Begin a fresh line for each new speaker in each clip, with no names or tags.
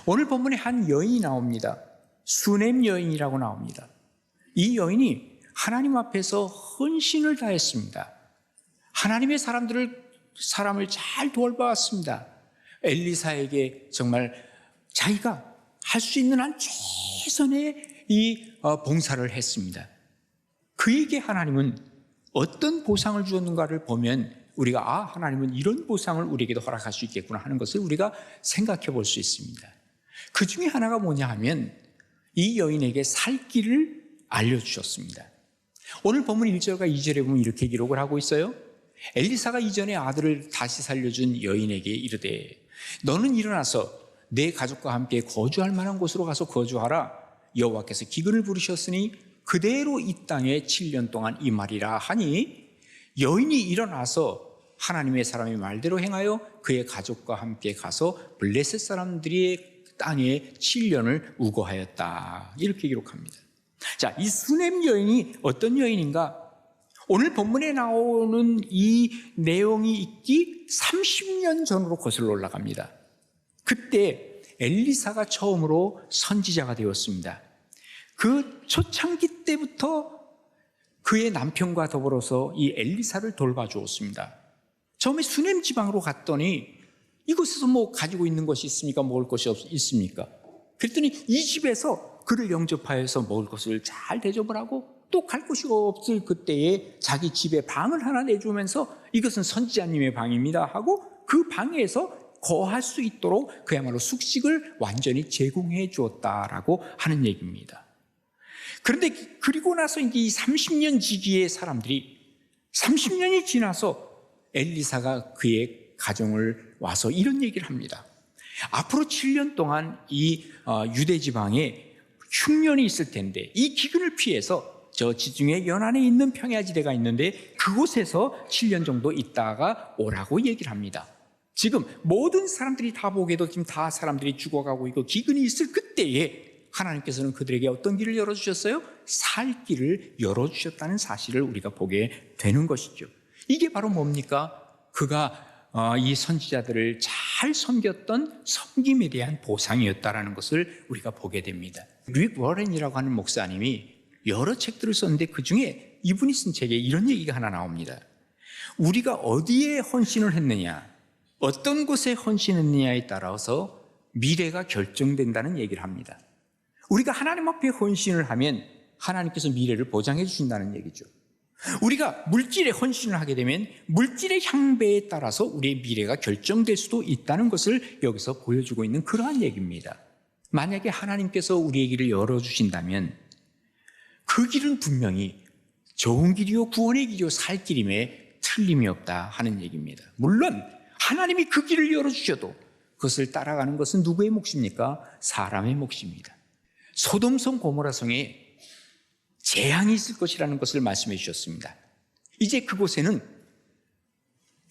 오늘 본문에 한 여인이 나옵니다. 수넴 여인이라고 나옵니다. 이 여인이 하나님 앞에서 헌신을 다했습니다. 하나님의 사람을 잘 돌봐왔습니다. 엘리사에게 정말 자기가 할 수 있는 한 최선의 이 봉사를 했습니다. 그에게 하나님은 어떤 보상을 주었는가를 보면 우리가 하나님은 이런 보상을 우리에게도 허락할 수 있겠구나 하는 것을 우리가 생각해 볼 수 있습니다. 그 중에 하나가 뭐냐 하면 이 여인에게 살 길을 알려주셨습니다. 오늘 본문 1절과 2절에 보면 이렇게 기록을 하고 있어요. 엘리사가 이전에 아들을 다시 살려준 여인에게 이르되 너는 일어나서 내 가족과 함께 거주할 만한 곳으로 가서 거주하라. 여호와께서 기근을 부르셨으니 그대로 이 땅에 7년 동안 임하리라 하니 여인이 일어나서 하나님의 사람의 말대로 행하여 그의 가족과 함께 가서 블레셋 사람들의 땅에 7년을 우거하였다. 이렇게 기록합니다. 자, 이 수넴 여인이 어떤 여인인가? 오늘 본문에 나오는 이 내용이 있기 30년 전으로 거슬러 올라갑니다. 그때 엘리사가 처음으로 선지자가 되었습니다. 그 초창기 때부터 그의 남편과 더불어서 이 엘리사를 돌봐주었습니다. 처음에 수넴 지방으로 갔더니 이곳에서 뭐 가지고 있는 것이 있습니까? 먹을 것이 있습니까? 그랬더니 이 집에서 그를 영접하여서 먹을 것을 잘 대접을 하고 또 갈 곳이 없을 그때에 자기 집에 방을 하나 내주면서 이것은 선지자님의 방입니다 하고 그 방에서 거할 수 있도록 그야말로 숙식을 완전히 제공해 주었다라고 하는 얘기입니다. 그런데 그리고 나서 이제 이 30년 지기의 사람들이 30년이 지나서 엘리사가 그의 가정을 와서 이런 얘기를 합니다. 앞으로 7년 동안 이 유대 지방에 흉년이 있을 텐데 이 기근을 피해서 저 지중해 연안에 있는 평야지대가 있는데 그곳에서 7년 정도 있다가 오라고 얘기를 합니다. 지금 모든 사람들이 다 보게도 지금 다 사람들이 죽어가고 있고 기근이 있을 그때에 하나님께서는 그들에게 어떤 길을 열어주셨어요? 살 길을 열어주셨다는 사실을 우리가 보게 되는 것이죠. 이게 바로 뭡니까? 그가 이 선지자들을 잘 섬겼던 섬김에 대한 보상이었다는 것을 우리가 보게 됩니다. 릭 워렌이라고 하는 목사님이 여러 책들을 썼는데 그 중에 이분이 쓴 책에 이런 얘기가 하나 나옵니다. 우리가 어디에 헌신을 했느냐, 어떤 곳에 헌신했느냐에 따라서 미래가 결정된다는 얘기를 합니다. 우리가 하나님 앞에 헌신을 하면 하나님께서 미래를 보장해 주신다는 얘기죠. 우리가 물질에 헌신을 하게 되면 물질의 향배에 따라서 우리의 미래가 결정될 수도 있다는 것을 여기서 보여주고 있는 그러한 얘기입니다. 만약에 하나님께서 우리의 길을 열어주신다면 그 길은 분명히 좋은 길이요 구원의 길이요 살 길임에 틀림이 없다 하는 얘기입니다. 물론 하나님이 그 길을 열어주셔도 그것을 따라가는 것은 누구의 몫입니까? 사람의 몫입니다. 소돔성 고모라성에 재앙이 있을 것이라는 것을 말씀해 주셨습니다. 이제 그곳에는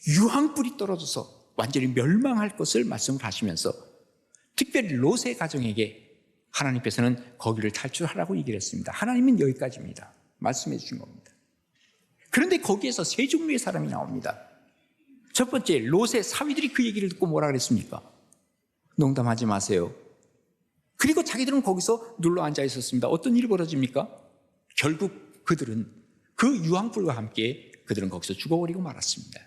유황불이 떨어져서 완전히 멸망할 것을 말씀을 하시면서 특별히 롯의 가정에게 하나님께서는 거기를 탈출하라고 얘기를 했습니다. 하나님은 여기까지입니다. 말씀해 주신 겁니다. 그런데 거기에서 세 종류의 사람이 나옵니다. 첫 번째, 롯의 사위들이 그 얘기를 듣고 뭐라 그랬습니까? 농담하지 마세요. 그리고 자기들은 거기서 눌러 앉아 있었습니다. 어떤 일이 벌어집니까? 결국 그들은 그 유황불과 함께 그들은 거기서 죽어버리고 말았습니다.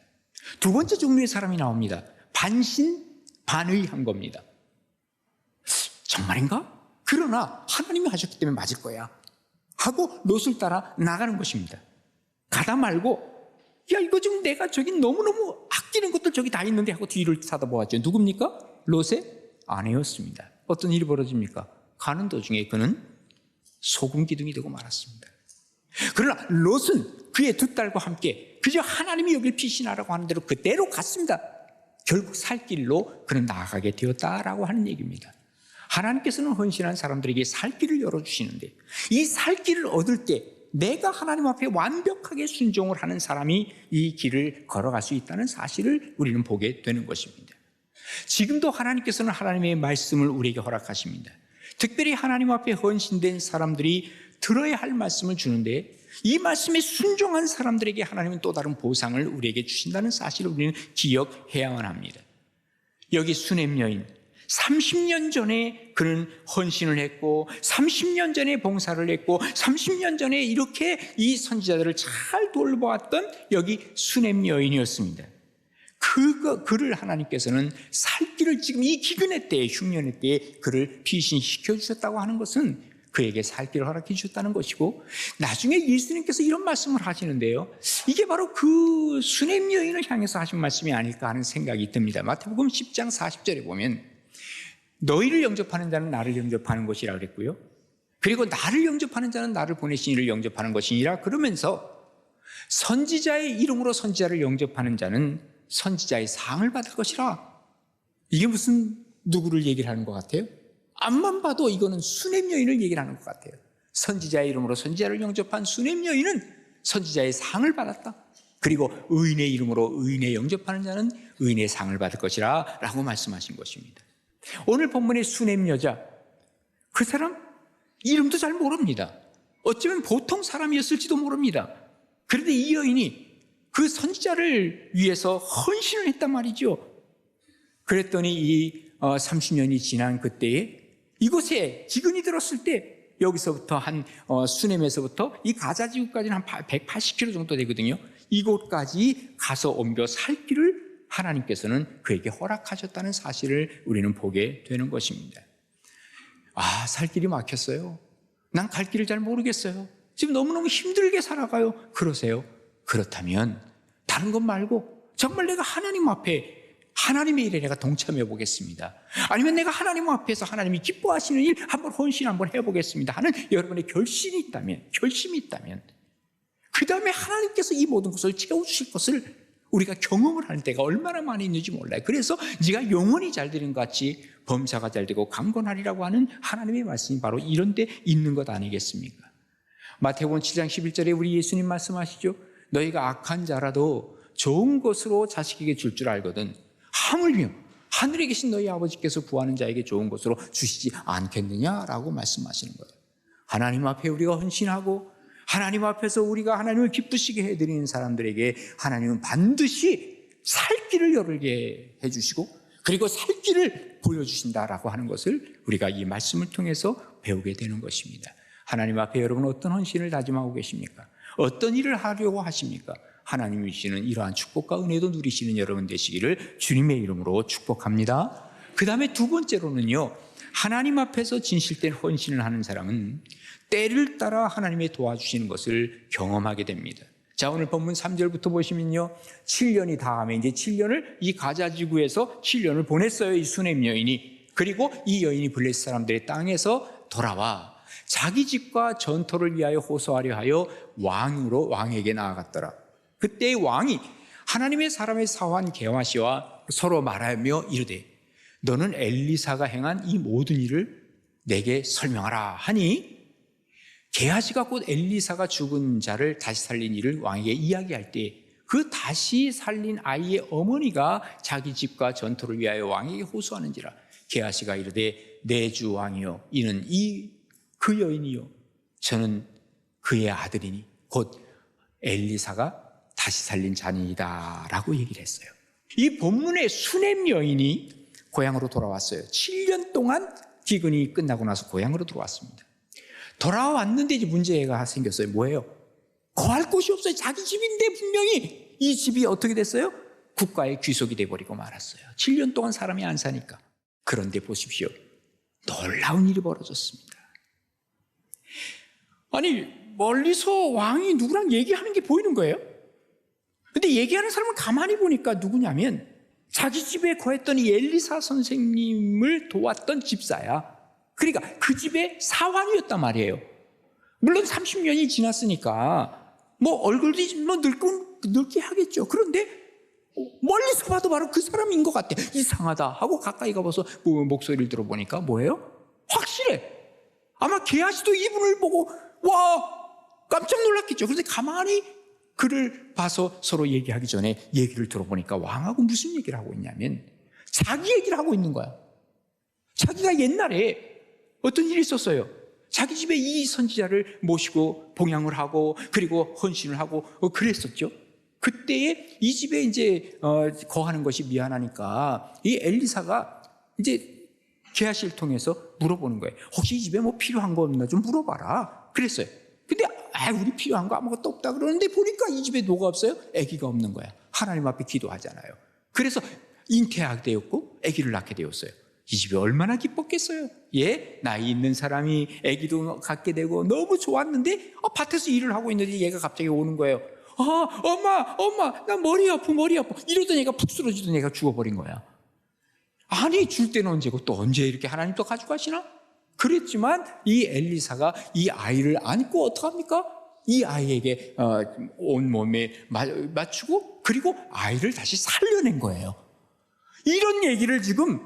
두 번째 종류의 사람이 나옵니다. 반신반의한 겁니다. 정말인가? 그러나 하나님이 하셨기 때문에 맞을 거야 하고 롯을 따라 나가는 것입니다. 가다 말고 야 이거 지금 내가 저기 너무너무 아끼는 것들 저기 다 있는데 하고 뒤를 쳐다보았죠. 누굽니까? 롯의 아내였습니다. 어떤 일이 벌어집니까? 가는 도중에 그는 소금 기둥이 되고 말았습니다. 그러나 롯은 그의 두 딸과 함께 그저 하나님이 여길 피신하라고 하는 대로 그대로 갔습니다. 결국 살 길로 그는 나아가게 되었다라고 하는 얘기입니다. 하나님께서는 헌신한 사람들에게 살 길을 열어주시는데 이 살 길을 얻을 때 내가 하나님 앞에 완벽하게 순종을 하는 사람이 이 길을 걸어갈 수 있다는 사실을 우리는 보게 되는 것입니다. 지금도 하나님께서는 하나님의 말씀을 우리에게 허락하십니다. 특별히 하나님 앞에 헌신된 사람들이 들어야 할 말씀을 주는데 이 말씀에 순종한 사람들에게 하나님은 또 다른 보상을 우리에게 주신다는 사실을 우리는 기억해야만 합니다. 여기 수넴 여인, 30년 전에 그는 헌신을 했고 30년 전에 봉사를 했고 30년 전에 이렇게 이 선지자들을 잘 돌보았던 여기 수넴 여인이었습니다. 그를 하나님께서는 살 길을 지금 이 기근의 때에, 흉년의 때에 그를 피신시켜 주셨다고 하는 것은 그에게 살 길을 허락해 주셨다는 것이고, 나중에 예수님께서 이런 말씀을 하시는데요, 이게 바로 그 수넴 여인을 향해서 하신 말씀이 아닐까 하는 생각이 듭니다. 마태복음 10장 40절에 보면 너희를 영접하는 자는 나를 영접하는 것이라 그랬고요, 그리고 나를 영접하는 자는 나를 보내신 이를 영접하는 것이니라 그러면서 선지자의 이름으로 선지자를 영접하는 자는 선지자의 상을 받을 것이라. 이게 무슨 누구를 얘기를 하는 것 같아요? 앞만 봐도 이거는 수넴 여인을 얘기를 하는 것 같아요. 선지자의 이름으로 선지자를 영접한 수넴 여인은 선지자의 상을 받았다. 그리고 의인의 이름으로 의인의 영접하는 자는 의인의 상을 받을 것이라 라고 말씀하신 것입니다. 오늘 본문의 수넴 여자, 그 사람 이름도 잘 모릅니다. 어쩌면 보통 사람이었을지도 모릅니다. 그런데 이 여인이 그 선지자를 위해서 헌신을 했단 말이죠. 그랬더니 이 30년이 지난 그때에 이곳에 기근이 들었을 때, 여기서부터 한 수넴에서부터 이 가자 지구까지는 한 180km 정도 되거든요. 이곳까지 가서 옮겨 살 길을 하나님께서는 그에게 허락하셨다는 사실을 우리는 보게 되는 것입니다. 아, 살 길이 막혔어요. 난 갈 길을 잘 모르겠어요. 지금 너무너무 힘들게 살아가요. 그러세요? 그렇다면 다른 것 말고 정말 내가 하나님 앞에 하나님의 일에 내가 동참해 보겠습니다. 아니면 내가 하나님 앞에서 하나님이 기뻐하시는 일 한번 헌신 한번 해보겠습니다 하는 여러분의 결심이 있다면 그 다음에 하나님께서 이 모든 것을 채워주실 것을 우리가 경험을 하는 때가 얼마나 많이 있는지 몰라요. 그래서 네가 영원히 잘 되는 것 같이 범사가 잘 되고 강건하리라고 하는 하나님의 말씀이 바로 이런 데 있는 것 아니겠습니까? 마태복음 7장 11절에 우리 예수님 말씀하시죠. 너희가 악한 자라도 좋은 것으로 자식에게 줄 줄 알거든 하물며 하늘에 계신 너희 아버지께서 구하는 자에게 좋은 것으로 주시지 않겠느냐라고 말씀하시는 거예요. 하나님 앞에 우리가 헌신하고 하나님 앞에서 우리가 하나님을 기쁘시게 해드리는 사람들에게 하나님은 반드시 살 길을 열게 해주시고 그리고 살 길을 보여주신다라고 하는 것을 우리가 이 말씀을 통해서 배우게 되는 것입니다. 하나님 앞에 여러분 어떤 헌신을 다짐하고 계십니까? 어떤 일을 하려고 하십니까? 하나님이 주시는 이러한 축복과 은혜도 누리시는 여러분 되시기를 주님의 이름으로 축복합니다. 그 다음에 두 번째로는요, 하나님 앞에서 진실된 헌신을 하는 사람은 때를 따라 하나님의 도와주시는 것을 경험하게 됩니다. 자, 오늘 본문 3절부터 보시면요, 7년이 다음에 이제 7년을 이 가자지구에서 7년을 보냈어요, 이 수넴 여인이. 그리고 이 여인이 블레셋 사람들의 땅에서 돌아와 자기 집과 전토를 위하여 호소하려 하여 왕에게 나아갔더라. 그때 왕이 하나님의 사람의 사환 게하시와 서로 말하며 이르되 너는 엘리사가 행한 이 모든 일을 내게 설명하라 하니, 게하시가 곧 엘리사가 죽은 자를 다시 살린 일을 왕에게 이야기할 때 그 다시 살린 아이의 어머니가 자기 집과 전토를 위하여 왕에게 호소하는지라. 게하시가 이르되 내 주 왕이여, 이는 그 여인이요 저는 그의 아들이니 곧 엘리사가 다시 살린 자니이다 라고 얘기를 했어요. 이 본문의 수넴 여인이 고향으로 돌아왔어요. 7년 동안 기근이 끝나고 나서 고향으로 돌아왔습니다. 돌아왔는데 이제 문제가 생겼어요. 뭐예요? 거할 곳이 없어요. 자기 집인데 분명히 이 집이 어떻게 됐어요? 국가의 귀속이 돼버리고 말았어요. 7년 동안 사람이 안 사니까. 그런데 보십시오, 놀라운 일이 벌어졌습니다. 아니, 멀리서 왕이 누구랑 얘기하는 게 보이는 거예요. 근데 얘기하는 사람을 가만히 보니까 누구냐면 자기 집에 거했던 이 엘리사 선생님을 도왔던 집사야. 그러니까 그 집의 사환이었단 말이에요. 물론 30년이 지났으니까 뭐 얼굴도 뭐 늙게 하겠죠. 그런데 멀리서 봐도 바로 그 사람인 것 같아. 이상하다 하고 가까이 가봐서 목소리를 들어보니까 뭐예요? 확실해. 아마 게하시도 이분을 보고 와 깜짝 놀랐겠죠. 그런데 가만히 그를 봐서 서로 얘기하기 전에 얘기를 들어보니까 왕하고 무슨 얘기를 하고 있냐면 자기 얘기를 하고 있는 거야. 자기가 옛날에 어떤 일이 있었어요. 자기 집에 이 선지자를 모시고 봉양을 하고 그리고 헌신을 하고 그랬었죠. 그때에 이 집에 이제 거하는 것이 미안하니까 이 엘리사가 이제 게하시를 통해서 물어보는 거예요. 혹시 이 집에 뭐 필요한 거 없나 좀 물어봐라. 그랬어요. 근데 우리 필요한 거 아무것도 없다 그러는데 보니까 이 집에 뭐가 없어요? 아기가 없는 거야. 하나님 앞에 기도하잖아요. 그래서 잉태하게 되었고 아기를 낳게 되었어요. 이 집이 얼마나 기뻤겠어요. 예, 나이 있는 사람이 아기도 갖게 되고 너무 좋았는데 밭에서 일을 하고 있는데 얘가 갑자기 오는 거예요. 엄마 나 머리 아파 이러던 얘가 푹 쓰러지던 얘가 죽어버린 거야. 아니, 줄 때는 언제고 또 언제 이렇게 하나님 또 가져가시나? 그랬지만 이 엘리사가 이 아이를 안고 어떡합니까? 이 아이에게 온몸에 맞추고 그리고 아이를 다시 살려낸 거예요. 이런 얘기를 지금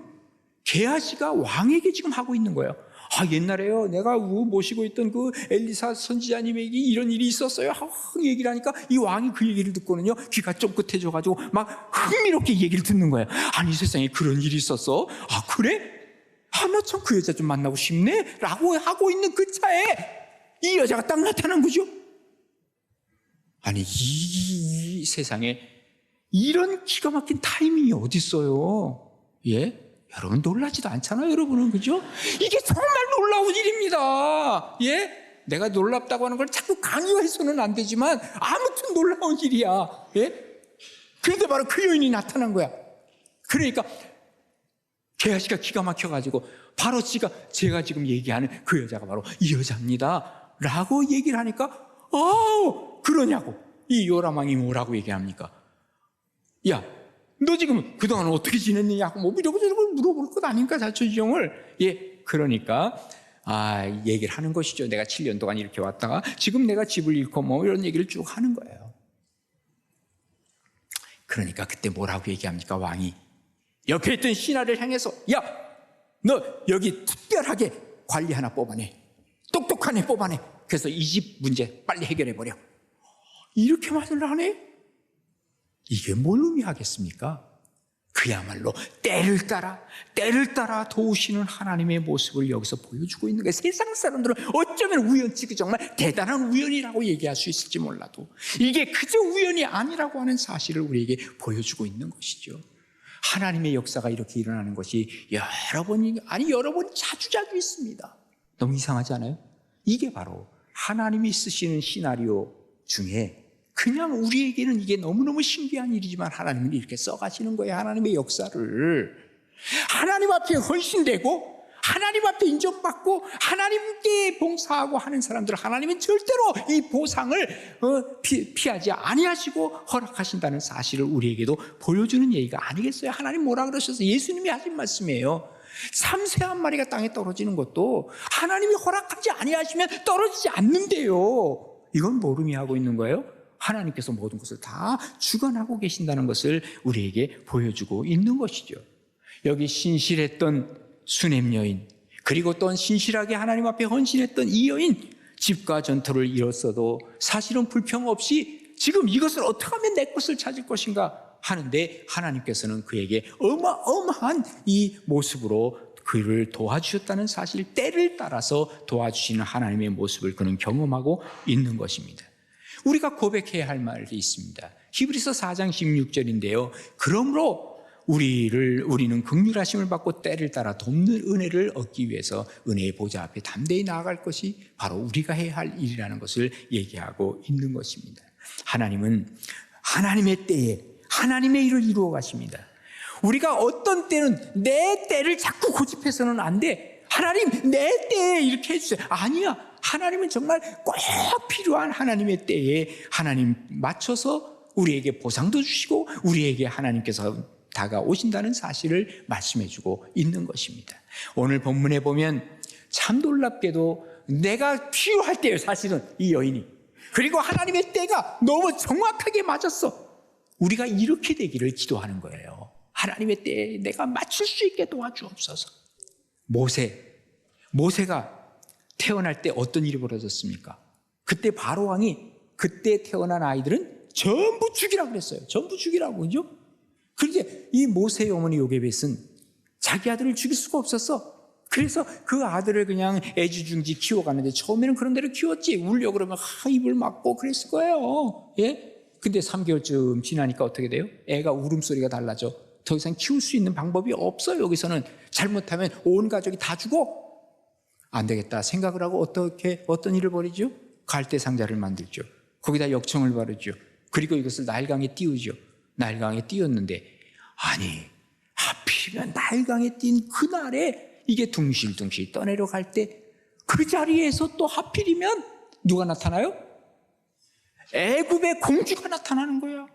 게하시가 왕에게 지금 하고 있는 거예요. 옛날에요 내가 모시고 있던 그 엘리사 선지자님에게 이런 일이 있었어요. 얘기를 하니까 이 왕이 그 얘기를 듣고는요 귀가 쫑긋해져가지고 막 흥미롭게 얘기를 듣는 거예요. 아니, 세상에 그런 일이 있었어? 그래? 나 참 그 여자 좀 만나고 싶네? 라고 하고 있는 그 차에 이 여자가 딱 나타난 거죠. 아니, 이 세상에 이런 기가 막힌 타이밍이 어디 있어요? 예? 여러분 놀라지도 않잖아요, 여러분은. 그죠? 이게 정말 놀라운 일입니다. 예? 내가 놀랍다고 하는 걸 자꾸 강요해서는 안 되지만 아무튼 놀라운 일이야. 예? 그런데 바로 그 여인이 나타난 거야. 그러니까 게하시가 기가 막혀가지고 바로 제가 지금 얘기하는 그 여자가 바로 이 여자입니다 라고 얘기를 하니까 그러냐고 이 요람왕이 뭐라고 얘기합니까? 야, 너 지금 그동안 어떻게 지냈느냐고 뭐 이러고 물어볼 것 아닙니까? 자초지종을. 예, 그러니까 얘기를 하는 것이죠. 내가 7년 동안 이렇게 왔다가 지금 내가 집을 잃고 뭐 이런 얘기를 쭉 하는 거예요. 그러니까 그때 뭐라고 얘기합니까? 왕이 옆에 있던 신하를 향해서 야, 너 여기 특별하게 관리 하나 뽑아내. 똑똑한 애 뽑아내. 그래서 이 집 문제 빨리 해결해버려. 이렇게 말을 하네? 이게 뭘 의미하겠습니까? 그야말로 때를 따라 도우시는 하나님의 모습을 여기서 보여주고 있는 게 세상 사람들은 어쩌면 우연치 정말 대단한 우연이라고 얘기할 수 있을지 몰라도 이게 그저 우연이 아니라고 하는 사실을 우리에게 보여주고 있는 것이죠. 하나님의 역사가 이렇게 일어나는 것이 여러 번 자주 있습니다. 너무 이상하지 않아요? 이게 바로 하나님이 쓰시는 시나리오 중에 그냥 우리에게는 이게 너무너무 신기한 일이지만 하나님은 이렇게 써가시는 거예요. 하나님의 역사를. 하나님 앞에 헌신되고 하나님 앞에 인정받고 하나님께 봉사하고 하는 사람들 하나님은 절대로 이 보상을 피하지 아니하시고 허락하신다는 사실을 우리에게도 보여주는 얘기가 아니겠어요? 하나님 뭐라 그러셔서 예수님이 하신 말씀이에요. 참새 한 마리가 땅에 떨어지는 것도 하나님이 허락하지 아니하시면 떨어지지 않는데요. 이건 뭘 의미하고 있는 거예요? 하나님께서 모든 것을 다 주관하고 계신다는 것을 우리에게 보여주고 있는 것이죠. 여기 신실했던 수넴 여인, 그리고 또 신실하게 하나님 앞에 헌신했던 이 여인, 집과 전토를 이뤘어도 사실은 불평 없이 지금 이것을 어떻게 하면 내 것을 찾을 것인가 하는데 하나님께서는 그에게 어마어마한 이 모습으로 그를 도와주셨다는 사실, 때를 따라서 도와주시는 하나님의 모습을 그는 경험하고 있는 것입니다. 우리가 고백해야 할 말이 있습니다. 히브리서 4장 16절인데요. 그러므로 우리는 긍휼하심을 받고 때를 따라 돕는 은혜를 얻기 위해서 은혜의 보좌 앞에 담대히 나아갈 것이 바로 우리가 해야 할 일이라는 것을 얘기하고 있는 것입니다. 하나님은 하나님의 때에 하나님의 일을 이루어 가십니다. 우리가 어떤 때는 내 때를 자꾸 고집해서는 안 돼. 하나님 내 때에 이렇게 해주세요. 아니야. 하나님은 정말 꼭 필요한 하나님의 때에 하나님 맞춰서 우리에게 보상도 주시고 우리에게 하나님께서 다가오신다는 사실을 말씀해주고 있는 것입니다. 오늘 본문에 보면 참 놀랍게도 내가 필요할 때예요. 사실은 이 여인이. 그리고 하나님의 때가 너무 정확하게 맞았어. 우리가 이렇게 되기를 기도하는 거예요. 하나님의 때에 내가 맞출 수 있게 도와주옵소서. 모세가 태어날 때 어떤 일이 벌어졌습니까? 그때 바로 왕이 그때 태어난 아이들은 전부 죽이라고 그랬어요. 전부 죽이라고. 그죠? 그런데 이 모세의 어머니 요게벳은 자기 아들을 죽일 수가 없었어. 그래서 그 아들을 그냥 애지중지 키워가는데 처음에는 그런 대로 키웠지. 울려 그러면 입을 막고 그랬을 거예요. 예? 근데 3개월쯤 지나니까 어떻게 돼요? 애가 울음소리가 달라져. 더 이상 키울 수 있는 방법이 없어요. 여기서는 잘못하면 온 가족이 다 죽어. 안 되겠다 생각을 하고 어떤 일을 벌이죠? 갈대 상자를 만들죠. 거기다 역청을 바르죠. 그리고 이것을 나일강에 띄우죠. 나일강에 띄웠는데, 아니 하필이면 나일강에 띈 그날에 이게 둥실둥실 떠내려갈 때 그 자리에서 또 하필이면 누가 나타나요? 애굽의 공주가 나타나는 거야.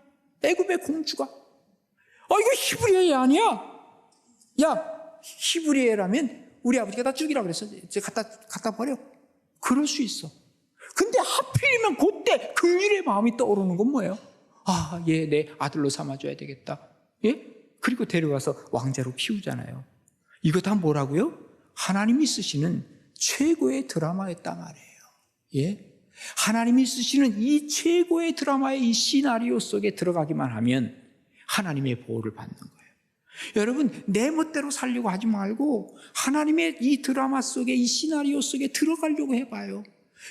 애굽의 공주가. 이거 히브리의 애 아니야? 야, 히브리의 애라면 우리 아버지가 다 죽이라 그랬어. 이제 갖다 버려. 그럴 수 있어. 근데 하필이면 그때 긍휼의 마음이 떠오르는 건 뭐예요? 얘 내 아들로 삼아줘야 되겠다. 예? 그리고 데려가서 왕자로 키우잖아요. 이거 다 뭐라고요? 하나님이 쓰시는 최고의 드라마였단 말이에요. 예? 하나님이 쓰시는 이 최고의 드라마의 이 시나리오 속에 들어가기만 하면 하나님의 보호를 받는 거예요. 여러분, 내 멋대로 살려고 하지 말고 하나님의 이 드라마 속에, 이 시나리오 속에 들어가려고 해봐요.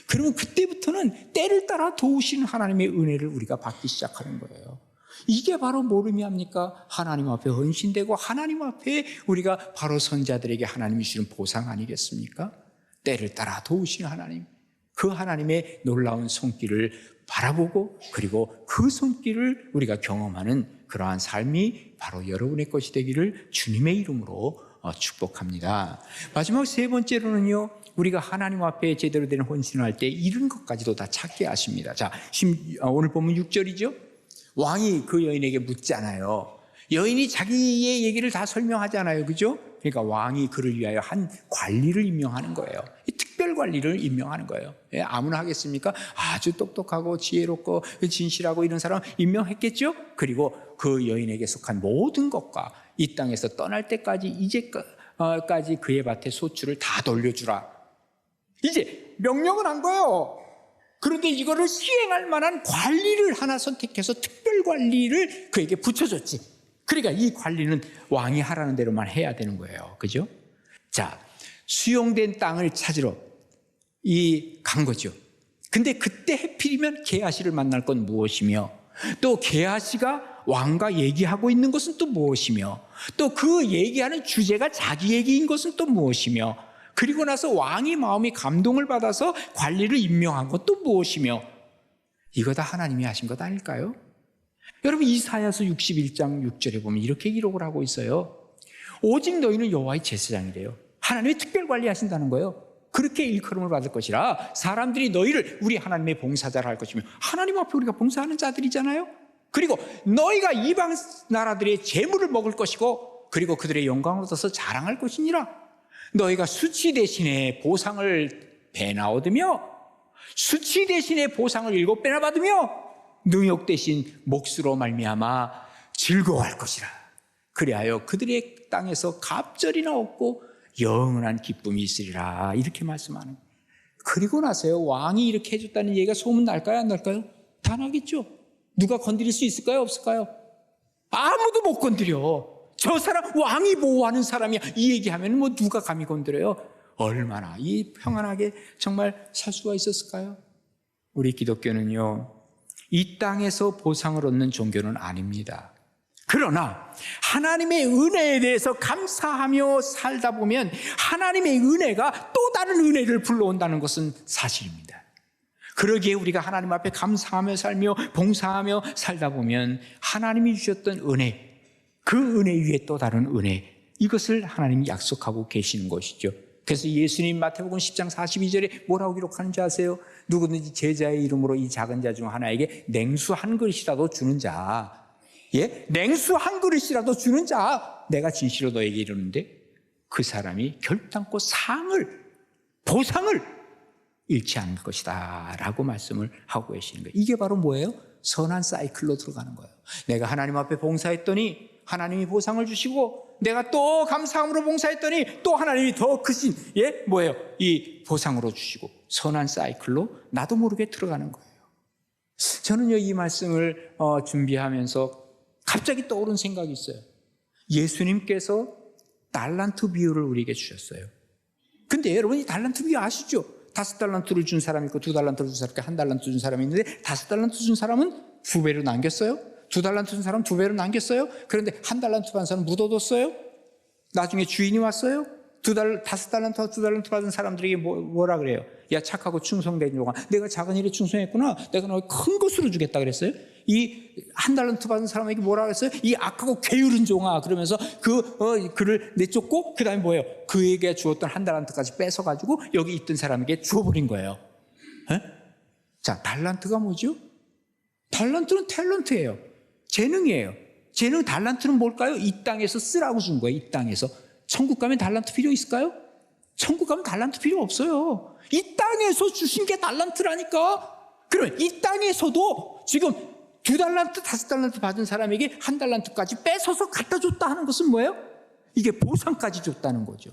그러면 그때부터는 때를 따라 도우시는 하나님의 은혜를 우리가 받기 시작하는 거예요. 이게 바로 뭘 의미합니까? 하나님 앞에 헌신되고 하나님 앞에 우리가 바로 선자들에게 하나님이 주시는 보상 아니겠습니까? 때를 따라 도우시는 하나님, 그 하나님의 놀라운 손길을 바라보고 그리고 그 손길을 우리가 경험하는 그러한 삶이 바로 여러분의 것이 되기를 주님의 이름으로 축복합니다. 마지막 세 번째로는요, 우리가 하나님 앞에 제대로 된 헌신을 할 때 이런 것까지도 다 찾게 하십니다. 자, 오늘 보면 6절이죠. 왕이 그 여인에게 묻잖아요. 여인이 자기의 얘기를 다 설명하잖아요. 그죠? 그러니까 왕이 그를 위하여 한 관리를 임명하는 거예요. 특별 관리를 임명하는 거예요. 예, 아무나 하겠습니까? 아주 똑똑하고 지혜롭고 진실하고 이런 사람 임명했겠죠? 그리고 그 여인에게 속한 모든 것과 이 땅에서 떠날 때까지 이제까지 그의 밭에 소출을 다 돌려주라. 이제 명령을 한 거예요. 그런데 이거를 시행할 만한 관리를 하나 선택해서 특별 관리를 그에게 붙여줬지. 그러니까 이 관리는 왕이 하라는 대로만 해야 되는 거예요. 그죠? 자, 수용된 땅을 찾으러 간 거죠. 근데 그때 해필이면 게하시를 만날 건 무엇이며, 또 게하시가 왕과 얘기하고 있는 것은 또 무엇이며, 또 그 얘기하는 주제가 자기 얘기인 것은 또 무엇이며, 그리고 나서 왕이 마음이 감동을 받아서 관리를 임명한 것 또 무엇이며, 이거 다 하나님이 하신 것 아닐까요? 여러분, 이사야서 61장 6절에 보면 이렇게 기록을 하고 있어요. 오직 너희는 여호와의 제사장이래요. 하나님이 특별 관리하신다는 거예요. 그렇게 일컬음을 받을 것이라 사람들이 너희를 우리 하나님의 봉사자라 할 것이며, 하나님 앞에 우리가 봉사하는 자들이잖아요. 그리고 너희가 이방 나라들의 재물을 먹을 것이고, 그리고 그들의 영광을 얻어서 자랑할 것이니라. 너희가 수치 대신에 보상을 배나 얻으며, 수치 대신에 보상을 7배나 받으며, 능욕 대신 몫으로 말미암아 즐거워할 것이라. 그리하여 그들의 땅에서 갑절이나 얻고 영원한 기쁨이 있으리라. 이렇게 말씀하는. 그리고 나서요, 왕이 이렇게 해줬다는 얘기가 소문 날까요, 안 날까요? 다 나겠죠. 누가 건드릴 수 있을까요, 없을까요? 아무도 못 건드려. 저 사람 왕이 보호하는 사람이야, 이 얘기하면 뭐 누가 감히 건드려요? 얼마나 이 평안하게 정말 살 수가 있었을까요? 우리 기독교는요, 이 땅에서 보상을 얻는 종교는 아닙니다. 그러나 하나님의 은혜에 대해서 감사하며 살다 보면 하나님의 은혜가 또 다른 은혜를 불러온다는 것은 사실입니다. 그러기에 우리가 하나님 앞에 감사하며 살며 봉사하며 살다 보면 하나님이 주셨던 은혜, 그 은혜 위에 또 다른 은혜, 이것을 하나님이 약속하고 계시는 것이죠. 그래서 예수님 마태복음 10장 42절에 뭐라고 기록하는지 아세요? 누구든지 제자의 이름으로 이 작은 자 중 하나에게 냉수 한 그릇이라도 주는 자, 예? 냉수 한 그릇이라도 주는 자, 내가 진실로 너에게 이르는데 그 사람이 결단코 보상을 잃지 않을 것이다 라고 말씀을 하고 계시는 거예요. 이게 바로 뭐예요? 선한 사이클로 들어가는 거예요. 내가 하나님 앞에 봉사했더니 하나님이 보상을 주시고, 내가 또 감사함으로 봉사했더니 또 하나님이 더 크신 이 보상으로 주시고, 선한 사이클로 나도 모르게 들어가는 거예요. 저는요, 이 말씀을 준비하면서 갑자기 떠오른 생각이 있어요. 예수님께서 달란트 비유를 우리에게 주셨어요. 근데 여러분, 이 달란트 비유 아시죠? 5달란트를 준 사람이 있고 2달란트를 준 사람이 있고 1달란트 준 사람이 있는데 5달란트 준 사람은 2배로 남겼어요. 2달란트 준 사람 2배로 남겼어요. 그런데 1달란트 받은 사람 묻어뒀어요. 나중에 주인이 왔어요. 5달란트와 2달란트 받은 사람들에게 뭐라 그래요? 야, 착하고 충성된 종아, 내가 작은 일에 충성했구나. 내가 너 큰 것으로 주겠다 그랬어요. 이 1달란트 받은 사람에게 뭐라 그랬어요? 이 악하고 게으른 종아. 그러면서 그를 내쫓고 그 다음에 뭐예요? 그에게 주었던 1달란트까지 뺏어가지고 여기 있던 사람에게 주어버린 거예요. 에? 자, 달란트가 뭐죠? 달란트는 탤런트예요. 재능이에요. 재능, 달란트는 뭘까요? 이 땅에서 쓰라고 준 거예요. 이 땅에서. 천국 가면 달란트 필요 있을까요? 천국 가면 달란트 필요 없어요. 이 땅에서 주신 게 달란트라니까. 그러면 이 땅에서도 지금 2달란트, 5달란트 받은 사람에게 1달란트까지 뺏어서 갖다 줬다 하는 것은 뭐예요? 이게 보상까지 줬다는 거죠.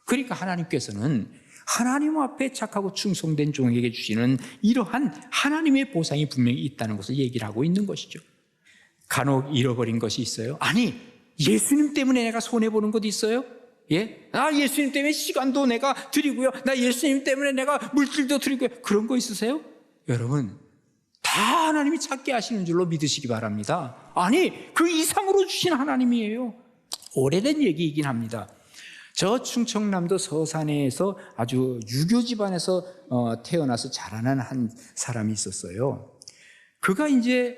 그러니까 하나님께서는 하나님 앞에 착하고 충성된 종에게 주시는 이러한 하나님의 보상이 분명히 있다는 것을 얘기를 하고 있는 것이죠. 간혹 잃어버린 것이 있어요. 아니, 예수님 때문에 내가 손해보는 것도 있어요. 예? 예수님 때문에 시간도 내가 드리고요. 나 예수님 때문에 내가 물질도 드리고요. 그런 거 있으세요? 여러분, 다 하나님이 찾게 하시는 줄로 믿으시기 바랍니다. 아니, 그 이상으로 주신 하나님이에요. 오래된 얘기이긴 합니다. 저 충청남도 서산에서 아주 유교 집안에서 태어나서 자라난 한 사람이 있었어요. 그가 이제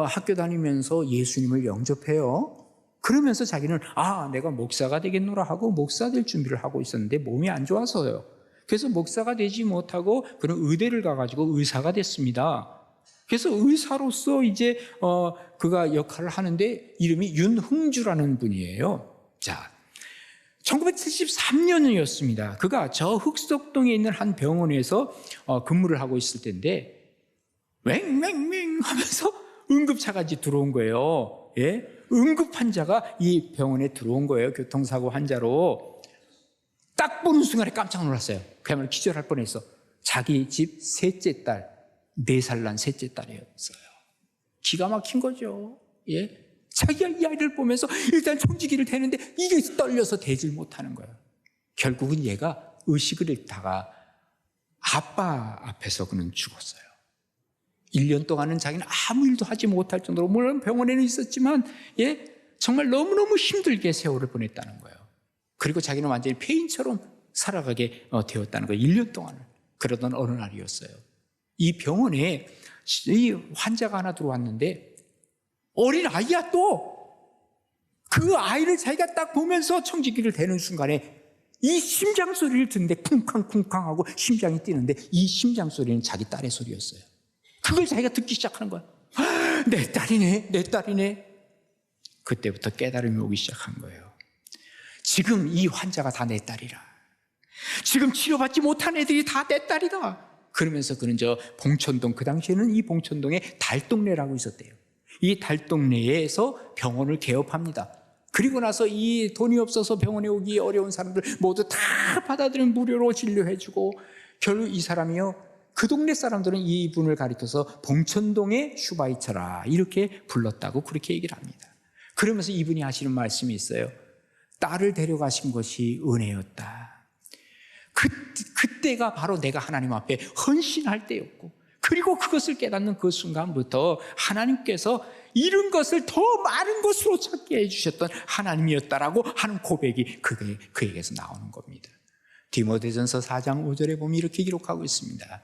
학교 다니면서 예수님을 영접해요. 그러면서 자기는 내가 목사가 되겠노라 하고 목사 될 준비를 하고 있었는데 몸이 안 좋아서요. 그래서 목사가 되지 못하고 그런 의대를 가가지고 의사가 됐습니다. 그래서 의사로서 이제 그가 역할을 하는데 이름이 윤흥주라는 분이에요. 자, 1973년이었습니다. 그가 저 흑석동에 있는 한 병원에서 근무를 하고 있을 때인데 맹맹맹 하면서 응급차가 이제 들어온 거예요. 예? 응급 환자가 이 병원에 들어온 거예요. 교통사고 환자로. 딱 보는 순간에 깜짝 놀랐어요. 그야말로 기절할 뻔했어. 자기 집 셋째 딸, 4살 난 셋째 딸이었어요. 기가 막힌 거죠. 예? 자기가 이 아이를 보면서 일단 청지기를 대는데 이게 떨려서 대질 못하는 거예요. 결국은 얘가 의식을 잃다가 아빠 앞에서 그는 죽었어요. 1년 동안은 자기는 아무 일도 하지 못할 정도로, 물론 병원에는 있었지만 정말 너무너무 힘들게 세월을 보냈다는 거예요. 그리고 자기는 완전히 폐인처럼 살아가게 되었다는 거예요. 1년 동안을. 그러던 어느 날이었어요. 이 병원에 이 환자가 하나 들어왔는데 어린 아이야 또. 그 아이를 자기가 딱 보면서 청지기를 대는 순간에 이 심장 소리를 듣는데 쿵쾅쿵쾅하고 심장이 뛰는데 이 심장 소리는 자기 딸의 소리였어요. 그걸 자기가 듣기 시작하는 거야. 내 딸이네, 내 딸이네. 그때부터 깨달음이 오기 시작한 거예요. 지금 이 환자가 다 내 딸이라. 지금 치료받지 못한 애들이 다 내 딸이다. 그러면서 그는 저 봉천동, 그 당시에는 이 봉천동에 달동네라고 있었대요. 이 달동네에서 병원을 개업합니다. 그리고 나서 이 돈이 없어서 병원에 오기 어려운 사람들 모두 다 받아들이는 무료로 진료해주고, 결국 이 사람이요, 그 동네 사람들은 이분을 가리켜서 봉천동의 슈바이처라 이렇게 불렀다고 그렇게 얘기를 합니다. 그러면서 이분이 하시는 말씀이 있어요. 딸을 데려가신 것이 은혜였다. 그때가 바로 내가 하나님 앞에 헌신할 때였고, 그리고 그것을 깨닫는 그 순간부터 하나님께서 이런 것을 더 많은 것으로 찾게 해주셨던 하나님이었다라고 하는 고백이 그에게서 나오는 겁니다. 디모데전서 4장 5절에 보면 이렇게 기록하고 있습니다.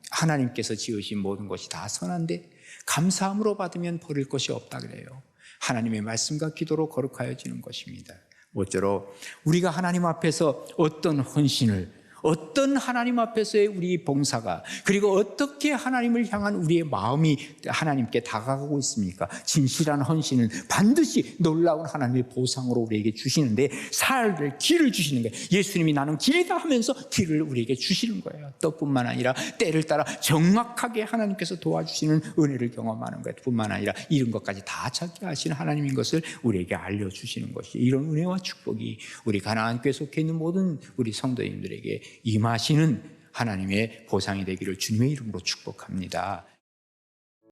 하나님께서 지으신 모든 것이 다 선한데 감사함으로 받으면 버릴 것이 없다 그래요. 하나님의 말씀과 기도로 거룩하여지는 것입니다. 모쪼록 우리가 하나님 앞에서 어떤 헌신을, 어떤 하나님 앞에서의 우리 봉사가, 그리고 어떻게 하나님을 향한 우리의 마음이 하나님께 다가가고 있습니까? 진실한 헌신은 반드시 놀라운 하나님의 보상으로 우리에게 주시는데 살 길을 주시는 거예요. 예수님이 나는 길이다 하면서 길을 우리에게 주시는 거예요. 또뿐만 아니라 때를 따라 정확하게 하나님께서 도와주시는 은혜를 경험하는 것 뿐만 아니라 이런 것까지 다 찾게 하시는 하나님인 것을 우리에게 알려주시는 것이, 이런 은혜와 축복이 우리 가나안 교회에 속해 있는 모든 우리 성도님들에게 임하시는 하나님의 보상이 되기를 주님의 이름으로 축복합니다.